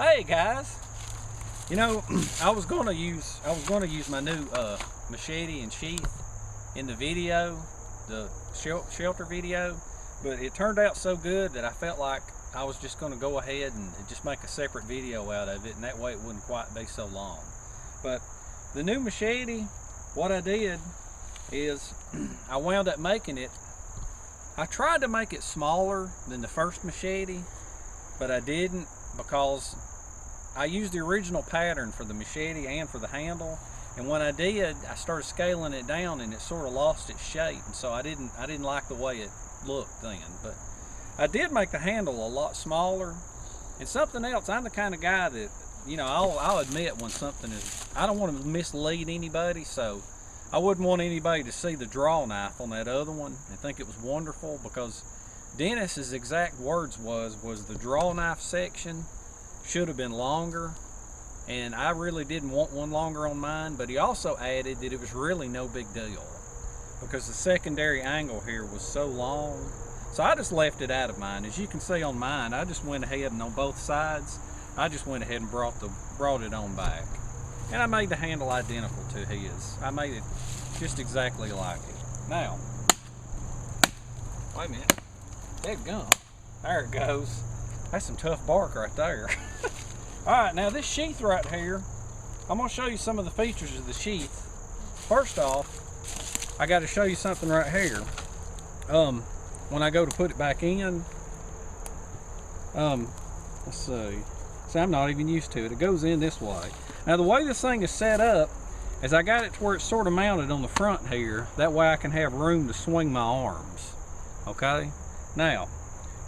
Hey guys, you know, I was gonna use my new Machete Sheath in the video, the shelter video, but it turned out so good that I felt like I was just gonna go ahead and just make a separate video out of it, and that way it wouldn't quite be so long. But the new Machete, what I did is I wound up making it. I tried to make it smaller than the first Machete, but I didn't, because I used the original pattern for the Machete and for the handle, and when I did, I started scaling it down and it sort of lost its shape, and so I didn't like the way it looked then. But I did make the handle a lot smaller. And something else, I'm the kind of guy that, you know, I'll admit when something is, I don't want to mislead anybody, so I wouldn't want anybody to see the draw knife on that other one and think it was wonderful, because Dennis's exact words was the draw knife section should have been longer, and I really didn't want one longer on mine. But he also added that it was really no big deal because the secondary angle here was so long, so I just left it out of mine. As you can see on mine, I just went ahead and on both sides I just went ahead and brought it on back, and I made the handle identical to his. I made it just exactly like it. Now, wait a minute, dadgum, there it goes. That's some tough bark right there. Alright, now this sheath right here, I'm going to show you some of the features of the sheath. First off, I got to show you something right here. When I go to put it back in, let's see. See, I'm not even used to it. It goes in this way. Now the way this thing is set up is I got it to where it's sort of mounted on the front here. That way I can have room to swing my arms. Okay? Now,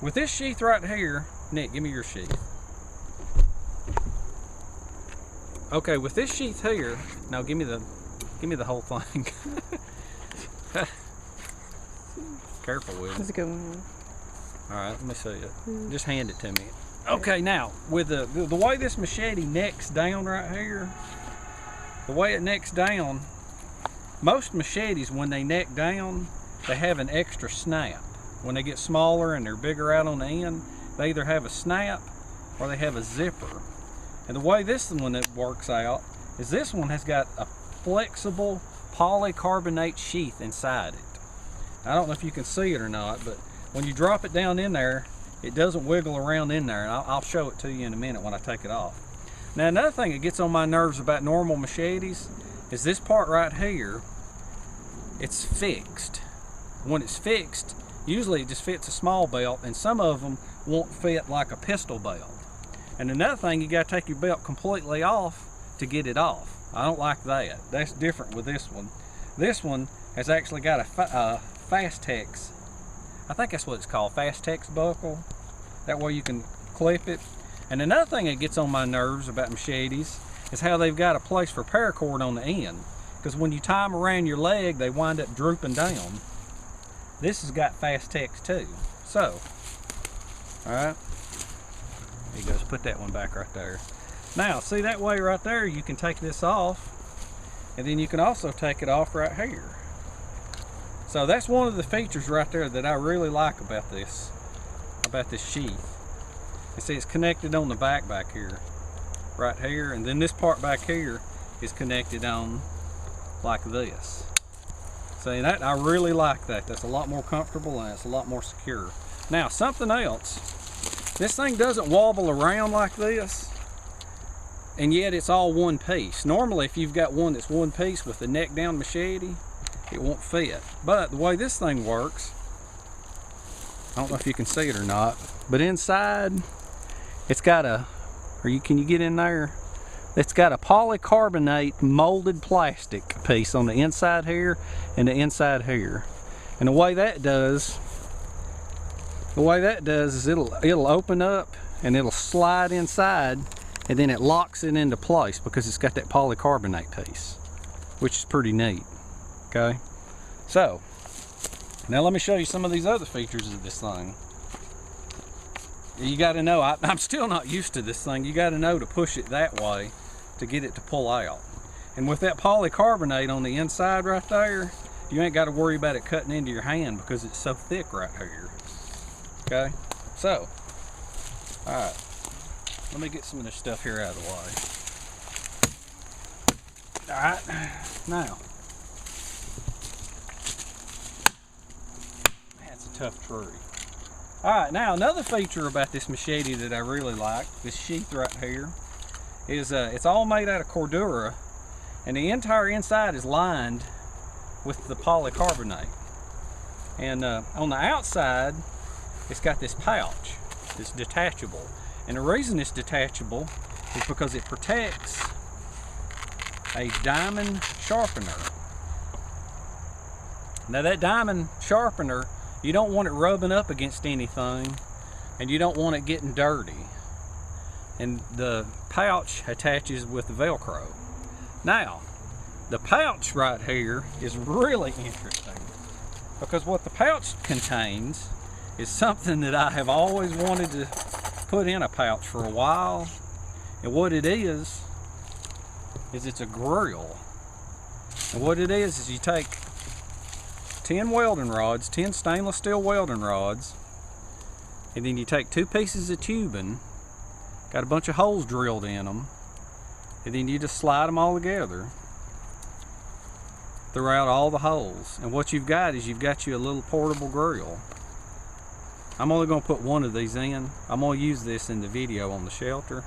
with this sheath right here, Nick, give me your sheath. Okay, with this sheath here, now give me the whole thing. Careful with it. That's a good one. All right, let me see it. Just hand it to me. Okay, now with the way this Machete necks down right here, the way it necks down, most machetes when they neck down, they have an extra snap. When they get smaller and they're bigger out on the end, they either have a snap or they have a zipper. And the way this one that works out is this one has got a flexible polycarbonate sheath inside it. I don't know if you can see it or not, but when you drop it down in there, it doesn't wiggle around in there, and I'll show it to you in a minute when I take it off. Now another thing that gets on my nerves about normal machetes is this part right here. It's fixed. When it's fixed, usually it just fits a small belt, and some of them won't fit like a pistol belt. And another thing, you got to take your belt completely off to get it off. I don't like that. That's different with this one. This one has actually got a Fastex, I think that's what it's called, Fastex buckle. That way you can clip it. And another thing that gets on my nerves about machetes is how they've got a place for paracord on the end, because when you tie them around your leg, they wind up drooping down. This has got Fastex too. So, all right, there you go. Put that one back right there. Now, see that way right there, you can take this off, and then you can also take it off right here. So that's one of the features right there that I really like about this sheath. You see, it's connected on the back here, right here, and then this part back here is connected on like this. See, that I really like that. That's a lot more comfortable and it's a lot more secure. Now, something else. This thing doesn't wobble around like this, and yet it's all one piece. Normally, if you've got one that's one piece with the neck down Machete, it won't fit. But the way this thing works, I don't know if you can see it or not, but inside it's got a, can you get in there? It's got a polycarbonate molded plastic piece on the inside here and the inside here. And the way that does is it'll open up and it'll slide inside, and then it locks it into place because it's got that polycarbonate piece, which is pretty neat. Okay, so now let me show you some of these other features of this thing. You got to know, I'm still not used to this thing. You got to know to push it that way to get it to pull out. And with that polycarbonate on the inside right there, you ain't got to worry about it cutting into your hand because it's so thick right here. Okay, so, all right, let me get some of this stuff here out of the way. Alright, now, that's a tough tree. Alright, now another feature about this machete that I really like, this sheath right here, is it's all made out of Cordura, and the entire inside is lined with the polycarbonate. And on the outside, it's got this pouch that's detachable. And the reason it's detachable is because it protects a diamond sharpener. Now that diamond sharpener, you don't want it rubbing up against anything, and you don't want it getting dirty. And the pouch attaches with the Velcro. Now, the pouch right here is really interesting, because what the pouch contains is something that I have always wanted to put in a pouch for a while. And what it is it's a grill. And what it is you take 10 welding rods, 10 stainless steel welding rods, and then you take 2 pieces of tubing, got a bunch of holes drilled in them, and then you just slide them all together throughout all the holes. And what you've got is you've got you a little portable grill. I'm only going to put one of these in. I'm going to use this in the video on the shelter.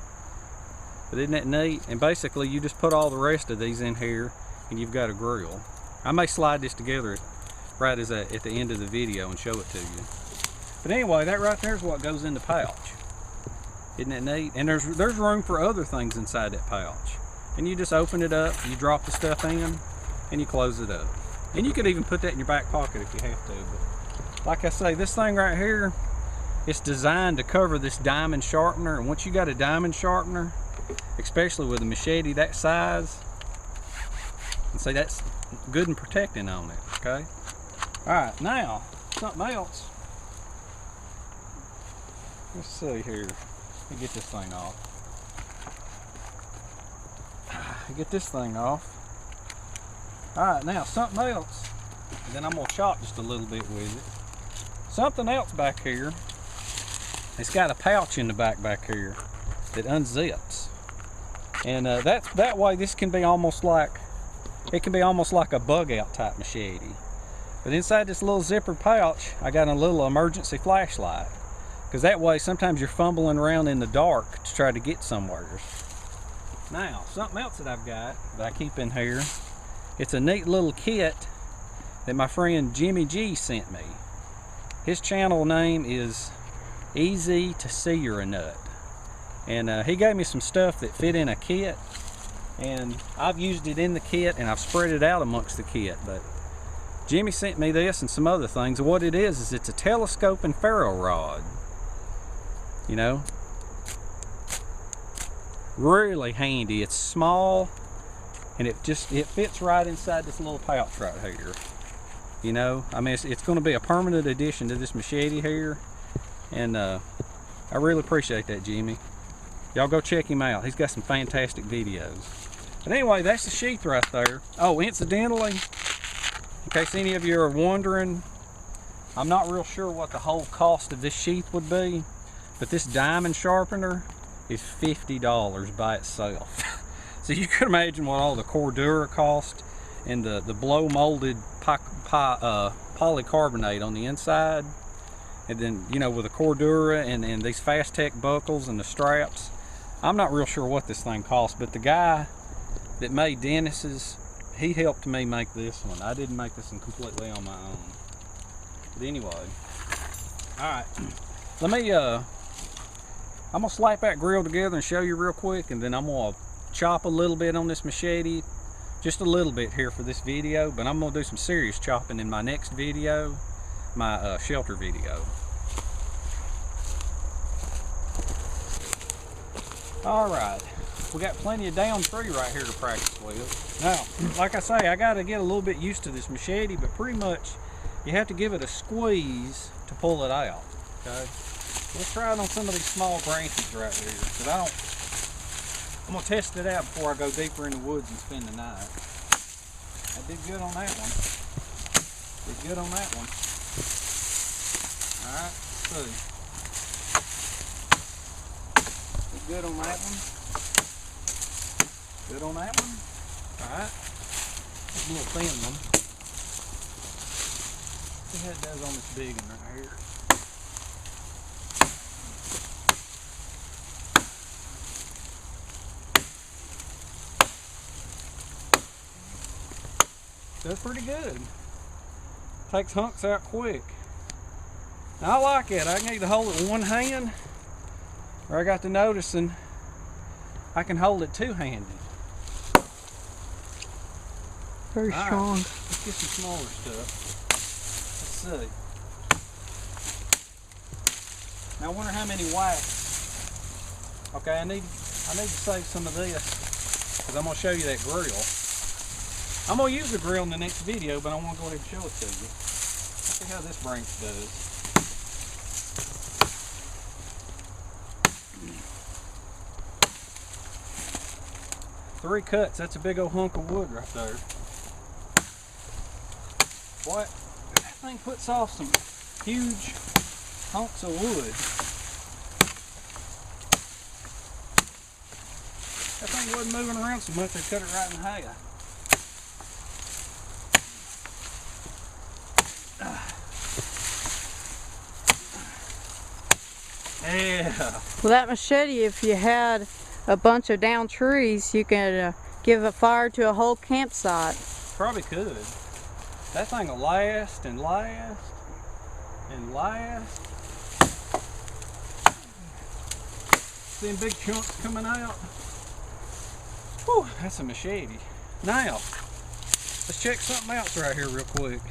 But isn't that neat? And basically you just put all the rest of these in here and you've got a grill. I may slide this together right as at the end of the video and show it to you. But anyway, that right there is what goes in the pouch. Isn't that neat? And there's room for other things inside that pouch. And you just open it up, you drop the stuff in, and you close it up. And you could even put that in your back pocket if you have to. But like I say, this thing right here, it's designed to cover this diamond sharpener. And once you got a diamond sharpener, especially with a machete that size, and see, that's good and protecting on it, okay? All right, now, something else. Let's see here. Let me get this thing off. Get this thing off. All right, now something else, and then I'm gonna chop just a little bit with it. Something else back here. It's got a pouch in the back here that unzips, and that way this can be almost like a bug out type machete. But inside this little zippered pouch, I got a little emergency flashlight, because that way sometimes you're fumbling around in the dark to try to get somewhere. Now, something else that I've got that I keep in here, it's a neat little kit that my friend Jimmy G sent me. His channel name is Easy to See You're a Nut. And he gave me some stuff that fit in a kit, and I've used it in the kit and I've spread it out amongst the kit. But Jimmy sent me this and some other things. And what it is it's a telescoping ferro rod. You know, really handy. It's small, and it fits right inside this little pouch right here. You know, I mean, it's going to be a permanent addition to this machete here, and I really appreciate that, Jimmy. Y'all go check him out. He's got some fantastic videos. But anyway, that's the sheath right there. Oh, incidentally, in case any of you are wondering, I'm not real sure what the whole cost of this sheath would be, but this diamond sharpener is $50 by itself. So you can imagine what all the Cordura cost, and the blow molded polycarbonate on the inside, and then, you know, with the Cordura and these Fast Tech buckles and the straps. I'm not real sure what this thing costs, but the guy that made Dennis's, he helped me make this one. I didn't make this one completely on my own. But anyway, all right, let me I'm gonna slap that grill together and show you real quick, and then I'm gonna chop a little bit on this machete, just a little bit here for this video, but I'm gonna do some serious chopping in my next video, my shelter video. All right, we got plenty of down tree right here to practice with. Now, like I say, I gotta get a little bit used to this machete, but pretty much you have to give it a squeeze to pull it out, okay? Let's try it on some of these small branches right here, because I'm gonna test it out before I go deeper in the woods and spend the night. I did good on that one. Did good on that one. All right, let's see. good on that one. Good on that one. Alright. Just a little thin one. See how it does on this big one right here. Does pretty good. Takes hunks out quick. Now, I like it. I can either hold it with one hand, or I got to noticing I can hold it two-handed. Very strong. Let's get some smaller stuff. Let's see. Now I wonder how many wax. Okay, I need to save some of this because I'm going to show you that grill. I'm going to use the grill in the next video, but I want to go ahead and show it to you. Let's see how this branch does. Three cuts, that's a big old hunk of wood right there. Boy, that thing puts off some huge hunks of wood. That thing wasn't moving around so much, they cut it right in half. Yeah. Well, that machete, if you had a bunch of down trees, you could give a fire to a whole campsite. Probably could. That thing will last and last and last. See them big chunks coming out? Whew, that's a machete. Now, let's check something else right here real quick.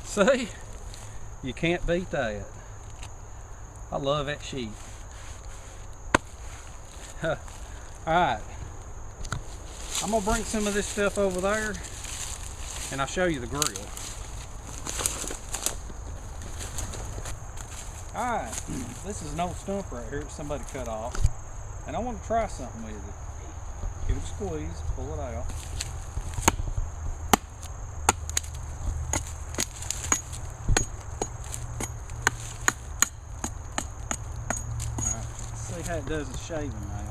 See? You can't beat that. I love that sheath. Alright. I'm going to bring some of this stuff over there and I'll show you the grill. Alright. This is an old stump right here that somebody cut off. And I want to try something with it. Give it a squeeze, pull it out. See how it does the shaving now.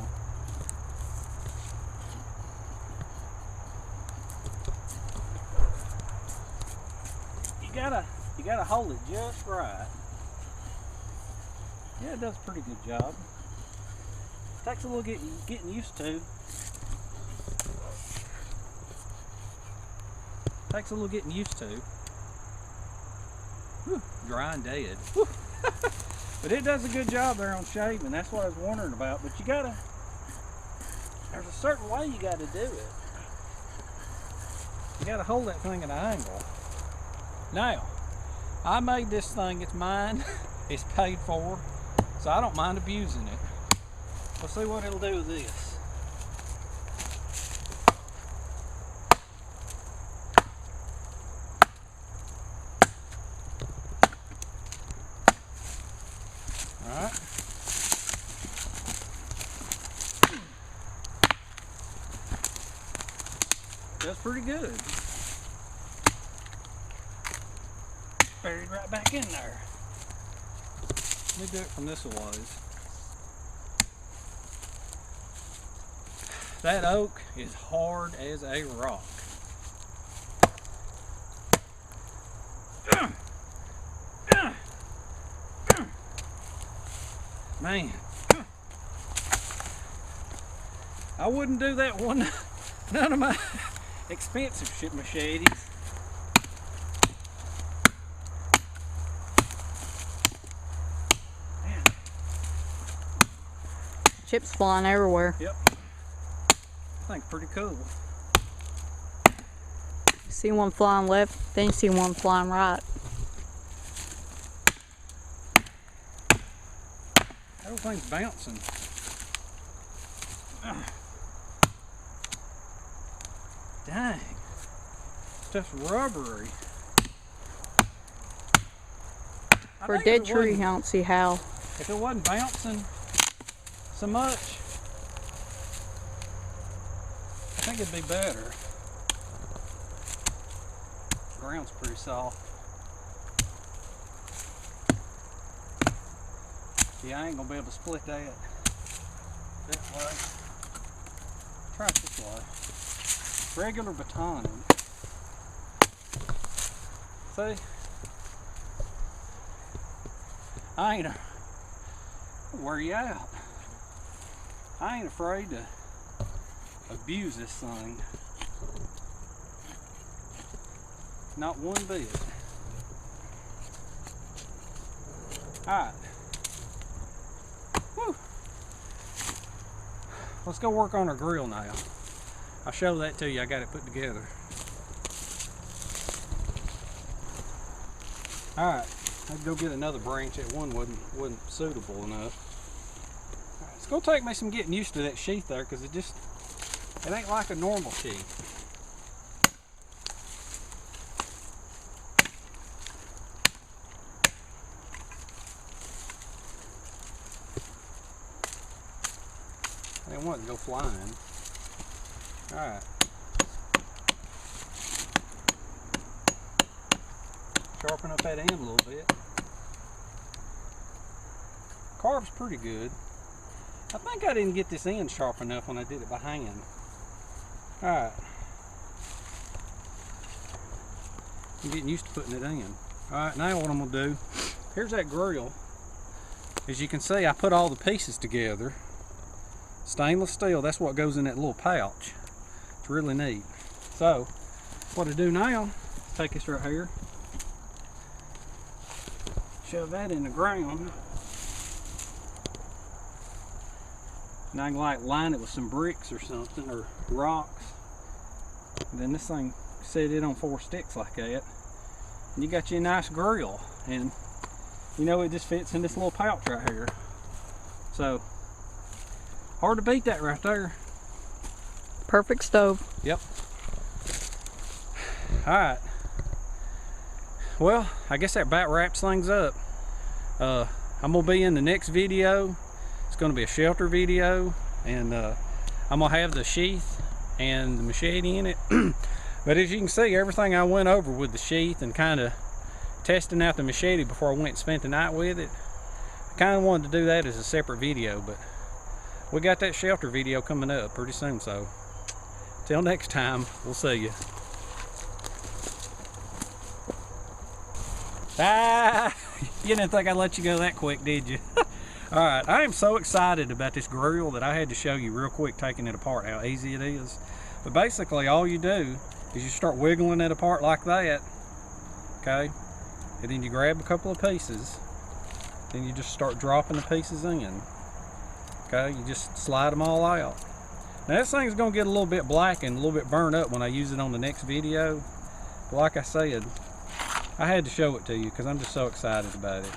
You gotta hold it just right. Yeah, it does a pretty good job. Takes a little getting used to. Takes a little getting used to. Whew, dry and dead. Whew. But it does a good job there on shaving. That's what I was wondering about. But you gotta, there's a certain way you gotta do it. You gotta hold that thing at an angle. Now, I made this thing, it's mine. It's paid for. So I don't mind abusing it. We'll see what it'll do with this. Alright. That's pretty good. Buried right back in there. Let me do it from this a ways. That oak is hard as a rock. Man, I wouldn't do that one. None of my expensive shit machetes. Man. Chips flying everywhere. Yep. I think pretty cool. You see one flying left, then you see one flying right. Everything's bouncing. Dang. Stuff's rubbery. For a dead tree, I don't see how. If it wasn't bouncing so much, I think think it'd be better. Ground's pretty soft. Yeah, I ain't gonna be able to split that way. Try it this way. Regular batoning. See? I ain't wear you out. I ain't afraid to abuse this thing. Not one bit. Alright. Whew. Let's go work on our grill now. I'll show that to you. I got it put together. Alright. I'd go get another branch. That one wasn't suitable enough. Right, it's gonna take me some getting used to that sheath there, because it ain't like a normal sheath. I didn't want it to go flying. Alright. Sharpen up that end a little bit. Carve's pretty good. I think I didn't get this end sharp enough when I did it by hand. Alright. I'm getting used to putting it in. Alright, now what I'm going to do, here's that grill. As you can see, I put all the pieces together. Stainless steel, that's what goes in that little pouch. It's really neat. So, what I do now, take this right here, shove that in the ground, and I can like line it with some bricks or something, or rocks. And then this thing, set it on 4 sticks like that, and you got you a nice grill. And you know, it just fits in this little pouch right here. So, hard to beat that right there. Perfect stove. Yep. Alright. Well, I guess that about wraps things up. I'm going to be in the next video. It's going to be a shelter video. And I'm going to have the sheath and the machete in it. But as you can see, everything I went over with the sheath and kind of testing out the machete before I went and spent the night with it, I kind of wanted to do that as a separate video. But we got that shelter video coming up pretty soon, so till next time, we'll see you. Ah, you didn't think I'd let you go that quick, did you? Alright, I am so excited about this grill that I had to show you real quick taking it apart how easy it is. But basically all you do is you start wiggling it apart like that, okay? And then you grab a couple of pieces, then you just start dropping the pieces in. Okay, you just slide them all out. Now this thing's gonna get a little bit black and a little bit burned up when I use it on the next video. But like I said, I had to show it to you because I'm just so excited about it.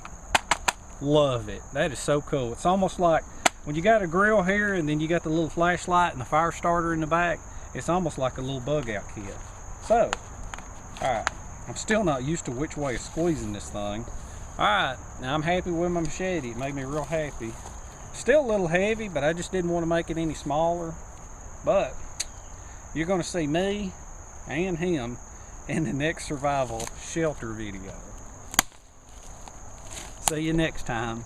Love it. That is so cool. It's almost like when you got a grill here and then you got the little flashlight and the fire starter in the back, it's almost like a little bug out kit. So, alright, I'm still not used to which way of squeezing this thing. Alright, now I'm happy with my machete. It made me real happy. Still a little heavy, but I just didn't want to make it any smaller. But you're going to see me and him in the next survival shelter video. See you next time.